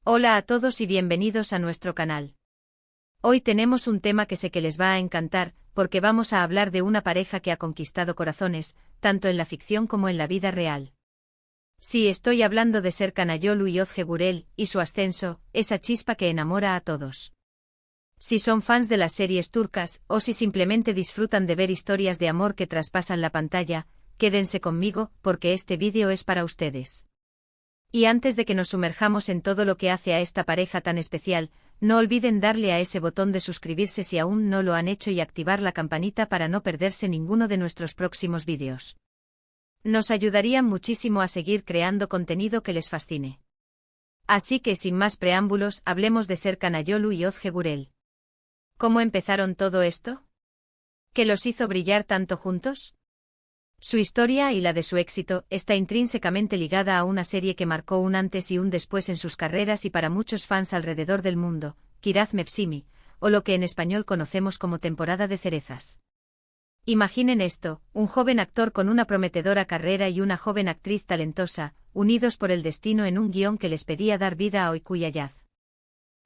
Hola a todos y bienvenidos a nuestro canal. Hoy tenemos un tema que sé que les va a encantar, porque vamos a hablar de una pareja que ha conquistado corazones, tanto en la ficción como en la vida real. Sí, estoy hablando de Serkan Ayolu y Ozge Gürel, y su ascenso, esa chispa que enamora a todos. Si son fans de las series turcas, o si simplemente disfrutan de ver historias de amor que traspasan la pantalla, quédense conmigo, porque este vídeo es para ustedes. Y antes de que nos sumerjamos en todo lo que hace a esta pareja tan especial, no olviden darle a ese botón de suscribirse si aún no lo han hecho y activar la campanita para no perderse ninguno de nuestros próximos vídeos. Nos ayudarían muchísimo a seguir creando contenido que les fascine. Así que sin más preámbulos, hablemos de Serkan Ayolu y Ozge Gürel. ¿Cómo empezaron todo esto? ¿Qué los hizo brillar tanto juntos? Su historia y la de su éxito está intrínsecamente ligada a una serie que marcó un antes y un después en sus carreras y para muchos fans alrededor del mundo, Kiraz Mevsimi, o lo que en español conocemos como temporada de cerezas. Imaginen esto, un joven actor con una prometedora carrera y una joven actriz talentosa, unidos por el destino en un guión que les pedía dar vida a Oyku y Ayaz.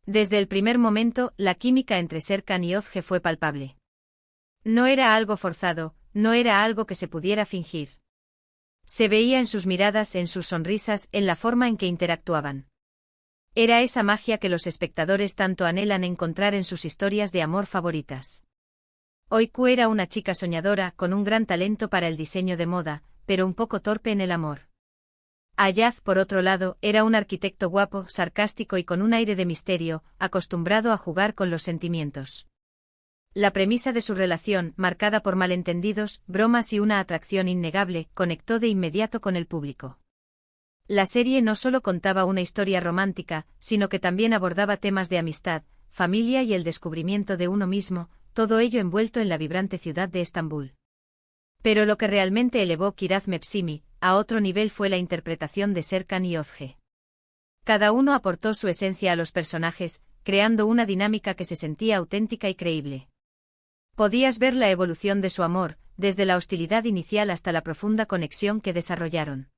Desde el primer momento, la química entre Serkan y Ozge fue palpable. No era algo forzado, no era algo que se pudiera fingir. Se veía en sus miradas, en sus sonrisas, en la forma en que interactuaban. Era esa magia que los espectadores tanto anhelan encontrar en sus historias de amor favoritas. Oyku era una chica soñadora, con un gran talento para el diseño de moda, pero un poco torpe en el amor. Ayaz, por otro lado, era un arquitecto guapo, sarcástico y con un aire de misterio, acostumbrado a jugar con los sentimientos. La premisa de su relación, marcada por malentendidos, bromas y una atracción innegable, conectó de inmediato con el público. La serie no solo contaba una historia romántica, sino que también abordaba temas de amistad, familia y el descubrimiento de uno mismo, todo ello envuelto en la vibrante ciudad de Estambul. Pero lo que realmente elevó Kiraz Mevsimi a otro nivel fue la interpretación de Serkan y Ozge. Cada uno aportó su esencia a los personajes, creando una dinámica que se sentía auténtica y creíble. Podías ver la evolución de su amor, desde la hostilidad inicial hasta la profunda conexión que desarrollaron.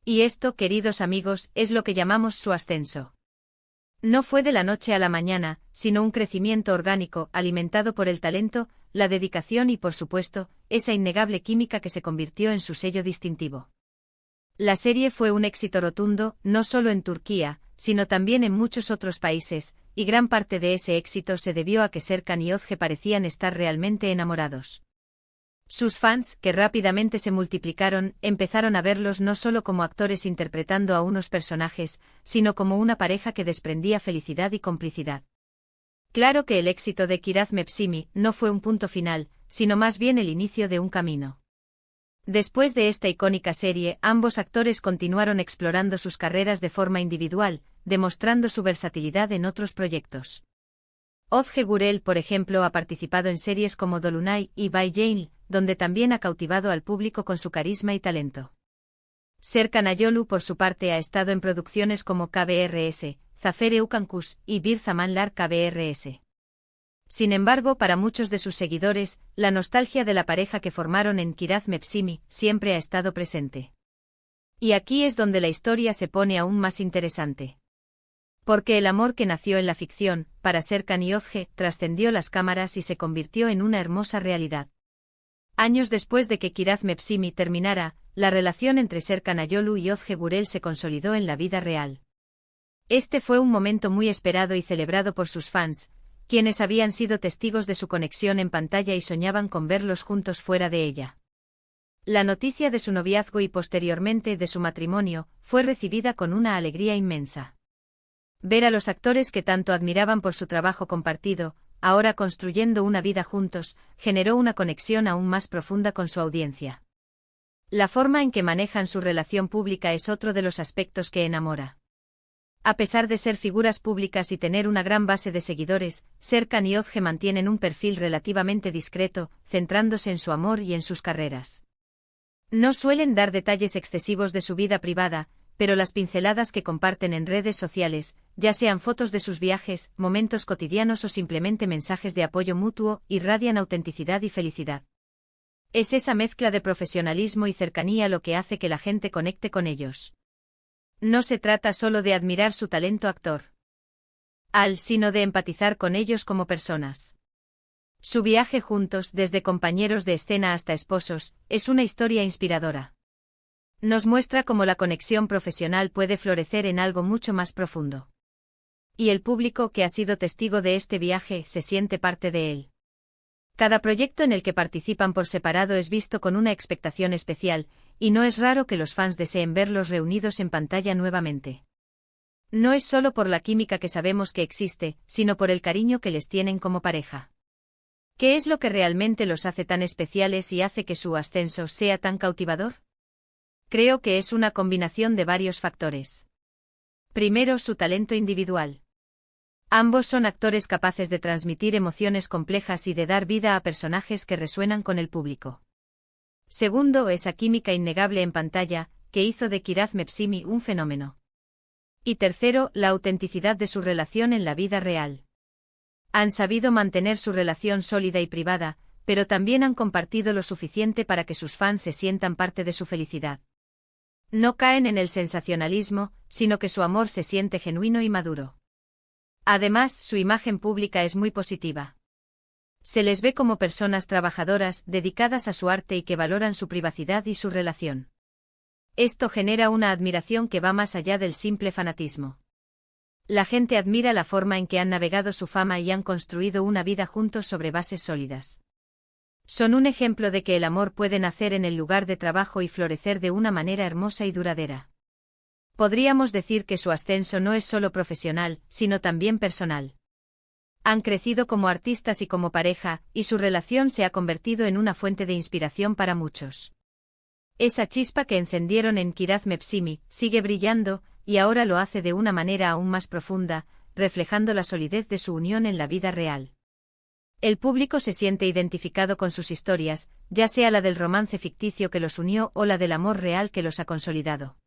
Y esto, queridos amigos, es lo que llamamos su ascenso. No fue de la noche a la mañana, sino un crecimiento orgánico, alimentado por el talento, la dedicación y, por supuesto, esa innegable química que se convirtió en su sello distintivo. La serie fue un éxito rotundo, no solo en Turquía, sino también en muchos otros países, y gran parte de ese éxito se debió a que Serkan y Ozge parecían estar realmente enamorados. Sus fans, que rápidamente se multiplicaron, empezaron a verlos no solo como actores interpretando a unos personajes, sino como una pareja que desprendía felicidad y complicidad. Claro que el éxito de Kiraz Mevsimi no fue un punto final, sino más bien el inicio de un camino. Después de esta icónica serie, ambos actores continuaron explorando sus carreras de forma individual, demostrando su versatilidad en otros proyectos. Ozge Gürel, por ejemplo, ha participado en series como Dolunay y Bay Jail, donde también ha cautivado al público con su carisma y talento. Serkan Ayolu, por su parte, ha estado en producciones como KBRS, Zafere Ukankus y Bir Zamanlar KBRS. Sin embargo, para muchos de sus seguidores, la nostalgia de la pareja que formaron en Kiraz Mevsimi siempre ha estado presente. Y aquí es donde la historia se pone aún más interesante. Porque el amor que nació en la ficción, para Serkan y Ozge, trascendió las cámaras y se convirtió en una hermosa realidad. Años después de que Kiraz Mevsimi terminara, la relación entre Serkan Ayolu y Ozge Gürel se consolidó en la vida real. Este fue un momento muy esperado y celebrado por sus fans, quienes habían sido testigos de su conexión en pantalla y soñaban con verlos juntos fuera de ella. La noticia de su noviazgo y posteriormente de su matrimonio fue recibida con una alegría inmensa. Ver a los actores que tanto admiraban por su trabajo compartido, ahora construyendo una vida juntos, generó una conexión aún más profunda con su audiencia. La forma en que manejan su relación pública es otro de los aspectos que enamora. A pesar de ser figuras públicas y tener una gran base de seguidores, Serkan y Ozge mantienen un perfil relativamente discreto, centrándose en su amor y en sus carreras. No suelen dar detalles excesivos de su vida privada, pero las pinceladas que comparten en redes sociales, ya sean fotos de sus viajes, momentos cotidianos o simplemente mensajes de apoyo mutuo, irradian autenticidad y felicidad. Es esa mezcla de profesionalismo y cercanía lo que hace que la gente conecte con ellos. No se trata solo de admirar su talento actor, sino de empatizar con ellos como personas. Su viaje juntos, desde compañeros de escena hasta esposos, es una historia inspiradora. Nos muestra cómo la conexión profesional puede florecer en algo mucho más profundo. Y el público que ha sido testigo de este viaje se siente parte de él. Cada proyecto en el que participan por separado es visto con una expectación especial, y no es raro que los fans deseen verlos reunidos en pantalla nuevamente. No es solo por la química que sabemos que existe, sino por el cariño que les tienen como pareja. ¿Qué es lo que realmente los hace tan especiales y hace que su ascenso sea tan cautivador? Creo que es una combinación de varios factores. Primero, su talento individual. Ambos son actores capaces de transmitir emociones complejas y de dar vida a personajes que resuenan con el público. Segundo, esa química innegable en pantalla, que hizo de Kiraz Mepsimi un fenómeno. Y tercero, la autenticidad de su relación en la vida real. Han sabido mantener su relación sólida y privada, pero también han compartido lo suficiente para que sus fans se sientan parte de su felicidad. No caen en el sensacionalismo, sino que su amor se siente genuino y maduro. Además, su imagen pública es muy positiva. Se les ve como personas trabajadoras, dedicadas a su arte y que valoran su privacidad y su relación. Esto genera una admiración que va más allá del simple fanatismo. La gente admira la forma en que han navegado su fama y han construido una vida juntos sobre bases sólidas. Son un ejemplo de que el amor puede nacer en el lugar de trabajo y florecer de una manera hermosa y duradera. Podríamos decir que su ascenso no es solo profesional, sino también personal. Han crecido como artistas y como pareja, y su relación se ha convertido en una fuente de inspiración para muchos. Esa chispa que encendieron en Kiraz Mepsimi sigue brillando, y ahora lo hace de una manera aún más profunda, reflejando la solidez de su unión en la vida real. El público se siente identificado con sus historias, ya sea la del romance ficticio que los unió o la del amor real que los ha consolidado.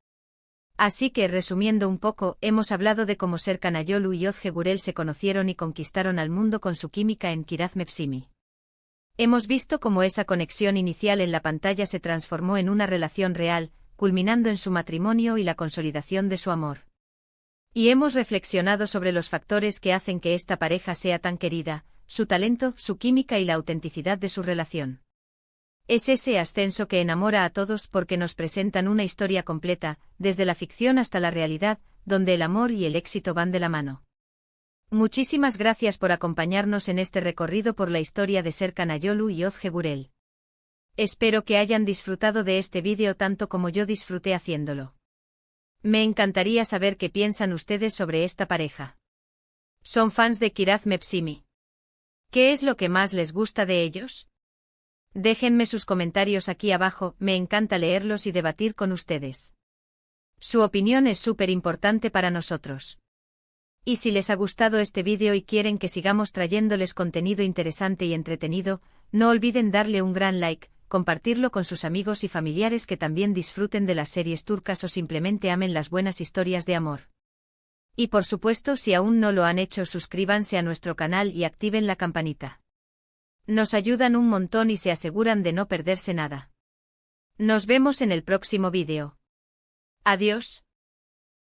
Así que, resumiendo un poco, hemos hablado de cómo Serkan Ayolu y Özge Gürel se conocieron y conquistaron al mundo con su química en Kiraz Mepsimi. Hemos visto cómo esa conexión inicial en la pantalla se transformó en una relación real, culminando en su matrimonio y la consolidación de su amor. Y hemos reflexionado sobre los factores que hacen que esta pareja sea tan querida, su talento, su química y la autenticidad de su relación. Es ese ascenso que enamora a todos porque nos presentan una historia completa, desde la ficción hasta la realidad, donde el amor y el éxito van de la mano. Muchísimas gracias por acompañarnos en este recorrido por la historia de Serkan Ayolu y Özge Gürel. Espero que hayan disfrutado de este vídeo tanto como yo disfruté haciéndolo. Me encantaría saber qué piensan ustedes sobre esta pareja. ¿Son fans de Kiraz Mepsimi? ¿Qué es lo que más les gusta de ellos? Déjenme sus comentarios aquí abajo, me encanta leerlos y debatir con ustedes. Su opinión es súper importante para nosotros. Y si les ha gustado este vídeo y quieren que sigamos trayéndoles contenido interesante y entretenido, no olviden darle un gran like, compartirlo con sus amigos y familiares que también disfruten de las series turcas o simplemente amen las buenas historias de amor. Y por supuesto, si aún no lo han hecho, suscríbanse a nuestro canal y activen la campanita. Nos ayudan un montón y se aseguran de no perderse nada. Nos vemos en el próximo vídeo. Adiós.